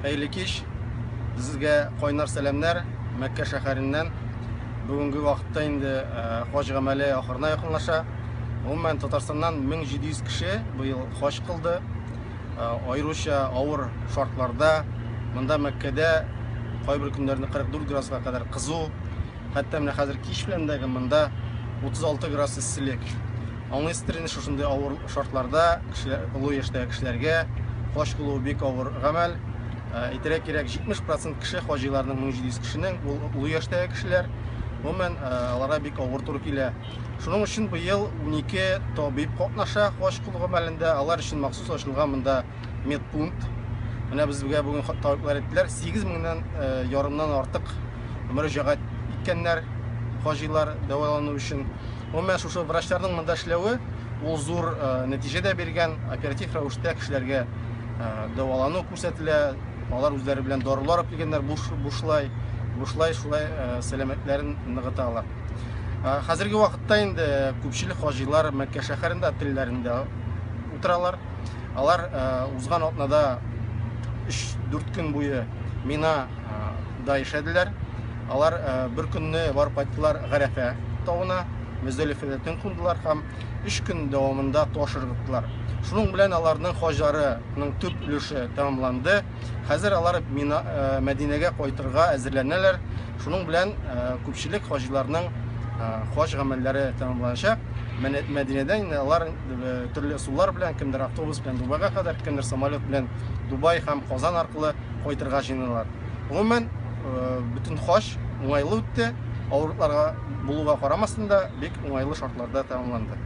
Хәерле кич. Сезгә кайнар сәламнәр Мәккә шәһәреннән. Бүгенге вакытта инде хаҗ гамәле ахырына якынлаша. Гомумән Татарстаннан 1700 кеше быел хаҗ кылды. Аеруча авыр шартларда, монда Мәккәдә кайбер көннәрне 44 градуска кадәр кызу, хәтта менә хәзер кич белән дә монда 36 градус исселек. Аңлыйсыздыр инде шушындый авыр шартларда олы яшьтәге кешеләргә хаҗ кылу бик авыр гамәл. Әйтергә кирәк, 70% кеше хаҗиларның 1700 кешенең улы яшьтәге кешеләр. Гомумән аларга бик авыр туры килә. Шуның өчен быел 12 табиб катнаша хаҗ кылу гамәлендә. Алар өчен махсус ачылган монда медпункт. Менә безгә бүген табиблар әйттеләр, 8000 ярымнан артык мөрәҗәгать иткәннәр хаҗилар дәвалану өчен. Гомумән шушы врачларның монда эшләве ул зур нәтиҗә биргән. Оператив рәвештә кешеләргә дәвалану күрсәтелә. Алар үзләре белән дарулар алып килгәннәр, бушлай сәламәтләрен ныгыталар. Хәзерге вакытта инде күпчелек хаҗилар Мәккә шәһәрендә отельләрендә утыралар. Алар узган атнада 3-4 көн буе Минада яшәделәр. Алар бер көнне барып кайттылар Гарәфә тауына, Мөздәлифәдә төн кундылар һәм 3 көн дәвамында таш ыргыттылар. Шуның белән аларның хаҗларының төп өлеше тәмамланды. Хәзер алар Мәдинәгә кайтырга әзерләнәләр. Шуның белән күпчелек хаҗиларның хаҗ гамәлләре тәмамланачак. Мәдинәдә алар төрле сулар белән, кемдер автобус белән Дубайга кадәр, кемдер самолет белән Дубай һәм Казан аркылы кайтырга җыеналар. Гомумән бөтен хаҗ уңайлы үтте. Авырлыкларга булуга карамастан да бик уңайлы шартларда тәмамланды.